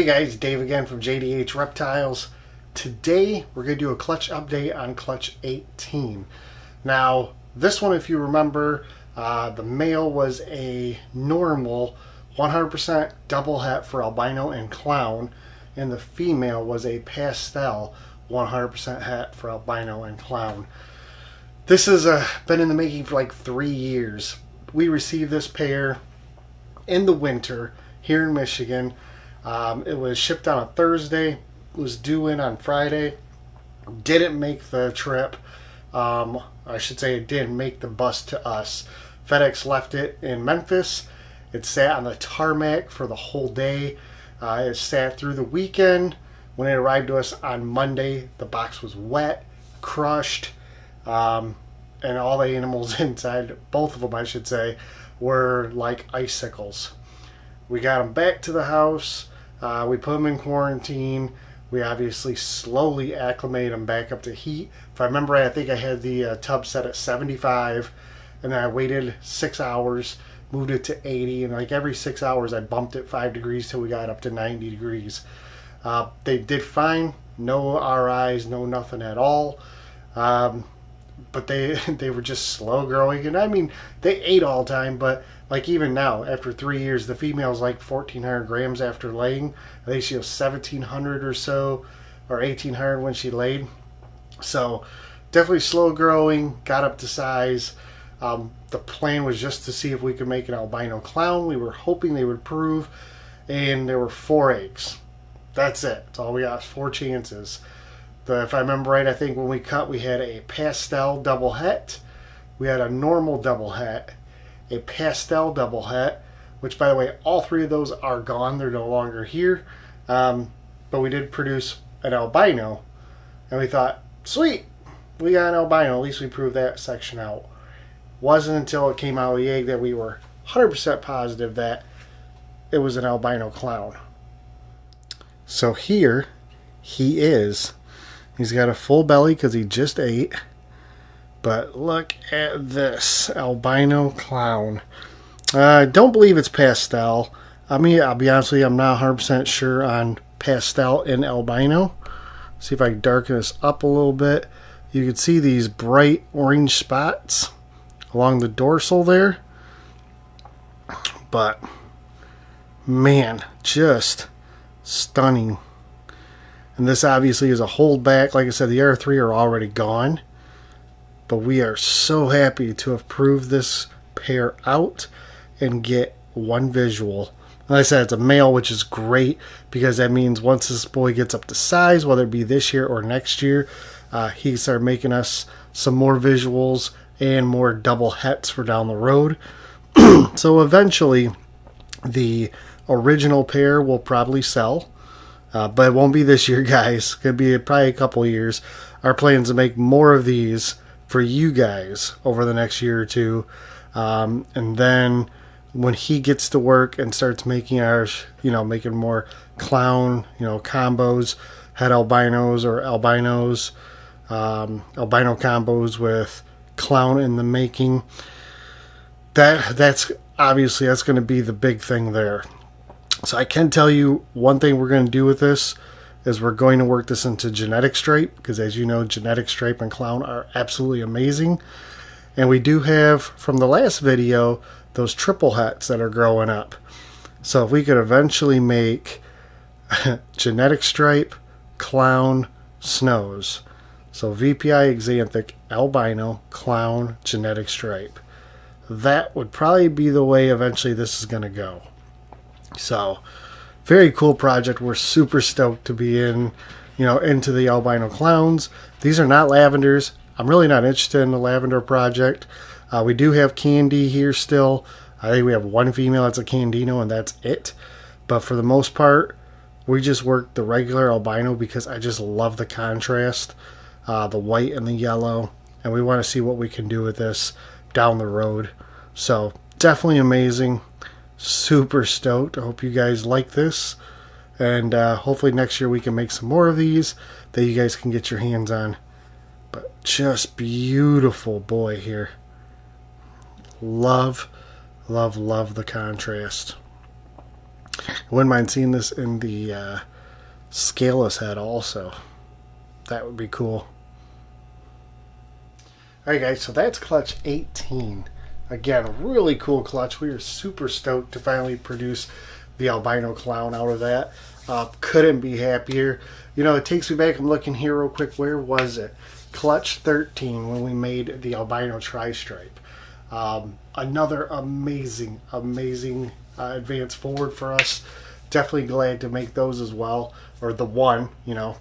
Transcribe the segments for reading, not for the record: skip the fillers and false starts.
Hey guys, Dave again from JDH Reptiles. Today we're going to do a clutch update on clutch 18. Now this one, if you remember, the male was a normal 100% double het for albino and clown, and the female was a pastel 100% het for albino and clown. This has been in the making for like 3 years. We received this pair in the winter here in Michigan. It was shipped on a Thursday, was due in on Friday, didn't make the trip. I should say it didn't make the bus to us. FedEx left it in Memphis. It sat on the tarmac for the whole day. It sat through the weekend. When it arrived to us on Monday, the box was wet, crushed, and all the animals inside, both of them I should say, were like icicles. We got them back to the house. We put them in quarantine. We obviously slowly acclimated them back up to heat. If I remember right, I think I had the tub set at 75, and then I waited 6 hours, moved it to 80, and like every 6 hours I bumped it 5 degrees till we got up to 90 degrees. They did fine, no RIs, no nothing at all. But they were just slow growing, and I mean they ate all the time, but like even now after 3 years, the female's like 1,400 grams after laying. I think she was 1,700 or so, or 1,800 when she laid. So definitely slow growing, got up to size. The plan was just to see if we could make an albino clown. We were hoping they would prove, and there were 4 eggs. That's it. That's all we got, 4 chances. If I remember right, I think when we cut, we had a pastel double het, we had a normal double het, a pastel double het, which by the way, all 3 of those are gone. They're no longer here. But we did produce an albino, and we thought, sweet, we got an albino. At least we proved that section out. Wasn't until it came out of the egg that we were 100% positive that it was an albino clown. So here he is. He's got a full belly because he just ate. But look at this albino clown. I don't believe it's pastel. I mean, I'll be honest with you, I'm not 100% sure on pastel and albino. See if I can darken this up a little bit. You can see these bright orange spots along the dorsal there. But, man, just stunning. And this obviously is a holdback. Like I said, the other 3 are already gone. But we are so happy to have proved this pair out and get one visual. Like I said, it's a male, which is great because that means once this boy gets up to size, whether it be this year or next year, he can start making us some more visuals and more double hets for down the road. So eventually, the original pair will probably sell. But it won't be this year, guys. It's going to be probably a couple years. Our plan is to make more of these for you guys over the next year or two. And then when he gets to work and starts making ours, making more clown, combos, het albinos or albinos, albino combos with clown in the making, that's obviously going to be the big thing there. So I can tell you one thing we're going to do with this is we're going to work this into genetic stripe, because as you know, genetic stripe and clown are absolutely amazing. And we do have, from the last video, those triple hets that are growing up. So if we could eventually make genetic stripe, clown, snows. So VPI Xanthic, albino, clown, genetic stripe. That would probably be the way eventually this is going to go. So, very cool project. We're super stoked to be into the albino clowns. These are not lavenders. I'm really not interested in the lavender project. We do have Candy here still. I think we have one female that's a Candino, and that's it. But for the most part, we just work the regular albino because I just love the contrast, the white and the yellow, and we want to see what we can do with this down the road. So, definitely amazing. Super stoked. I hope you guys like this, and hopefully next year we can make some more of these that you guys can get your hands on. But just beautiful boy here. Love the contrast. I wouldn't mind seeing this in the scaleless head also. That would be cool. Alright guys, so that's clutch 18. Again, really cool clutch. We are super stoked to finally produce the albino clown out of that. Couldn't be happier. You know, it takes me back. I'm looking here real quick. Where was it? Clutch 13 when we made the albino tri-stripe. Another amazing advance forward for us. Definitely glad to make those as well, or the one, you know.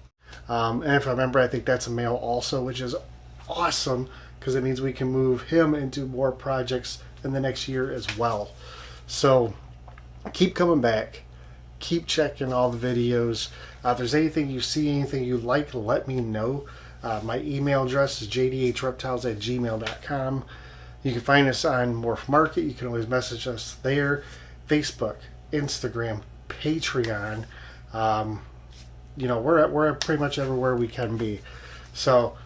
And if I remember, I think that's a male also, which is awesome because it means we can move him into more projects in the next year as well. So keep coming back, keep checking all the videos. If there's anything you see, anything you like, let me know. My email address is jdhreptiles@gmail.com. You can find us on Morph Market. You can always message us there. Facebook, Instagram, Patreon. You know, we're pretty much everywhere we can be. So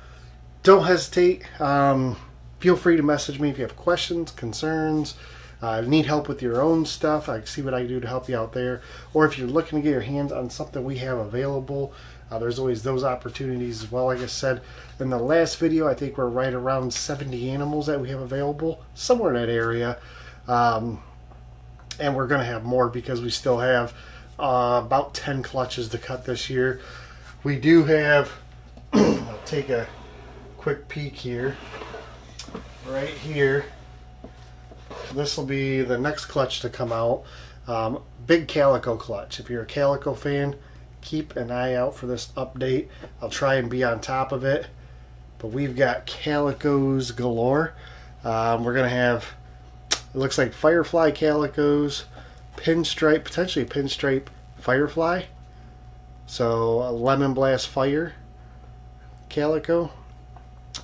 don't hesitate. Feel free to message me if you have questions, concerns, need help with your own stuff. I can see what I can do to help you out there. Or if you're looking to get your hands on something we have available, there's always those opportunities as well. Like I said in the last video, I think we're right around 70 animals that we have available, somewhere in that area. And we're going to have more because we still have about 10 clutches to cut this year. We do have, I'll take a quick peek here. Right here, this will be the next clutch to come out. Big calico clutch. If you're a calico fan, keep an eye out for this update. I'll try and be on top of it. But we've got calicos galore. We're going to have, it looks like firefly calicos, pinstripe, potentially pinstripe firefly. So a lemon blast fire calico.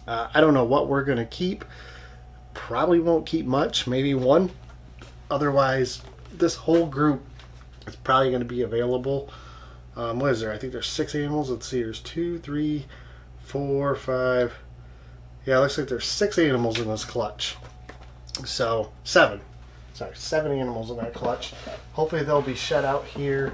I don't know what we're going to keep. Probably won't keep much, maybe one. Otherwise, this whole group is probably going to be available. What is there? I think there's 6 animals. Let's see. There's 2, 3, 4, 5. Yeah, it looks like there's 6 animals in this clutch. So 7. Sorry, 7 animals in that clutch. Hopefully they'll be shed out here.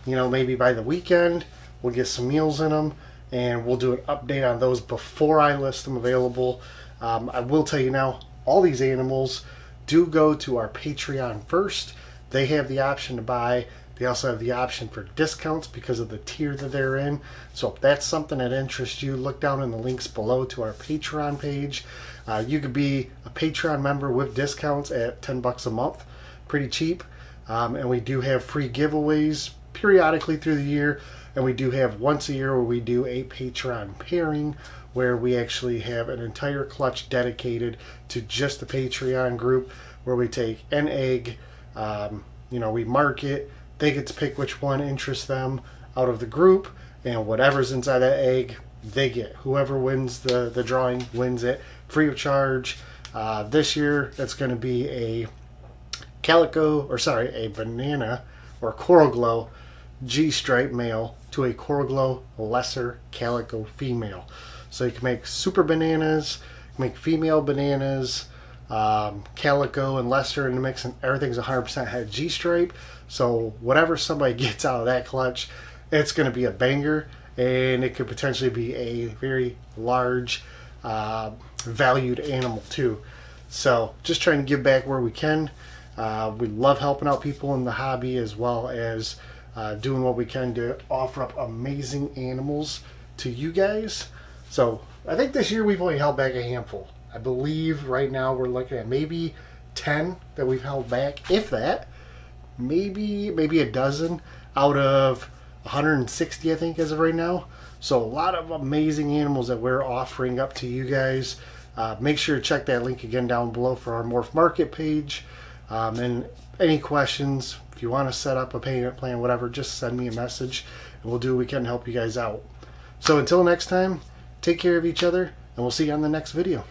You know, maybe by the weekend. We'll get some meals in them, and we'll do an update on those before I list them available. I will tell you now, all these animals do go to our Patreon first. They have the option to buy. They also have the option for discounts because of the tier that they're in. So if that's something that interests you, look down in the links below to our Patreon page. You could be a Patreon member with discounts at $10 a month. Pretty cheap. And we do have free giveaways periodically through the year. And we do have once a year where we do a Patreon pairing, where we actually have an entire clutch dedicated to just the Patreon group, where we take an egg, you know, we mark it. They get to pick which one interests them out of the group, and whatever's inside that egg, they get. Whoever wins the drawing wins it free of charge. This year, it's going to be a a banana or coral glow G-stripe male to a coral glow lesser calico female. So you can make super bananas, make female bananas, calico and lesser in the mix, and everything's 100% had G-stripe. So whatever somebody gets out of that clutch, it's going to be a banger, and it could potentially be a very large valued animal too. So just trying to give back where we can. We love helping out people in the hobby, as well as doing what we can to offer up amazing animals to you guys. So I think this year we've only held back a handful. I believe right now we're looking at maybe 10 that we've held back, if that. Maybe a dozen out of 160, I think, as of right now. So a lot of amazing animals that we're offering up to you guys. Make sure to check that link again down below for our Morph Market page. And any questions, if you want to set up a payment plan, whatever, just send me a message and we'll do what we can to help you guys out. So until next time, take care of each other, and we'll see you on the next video.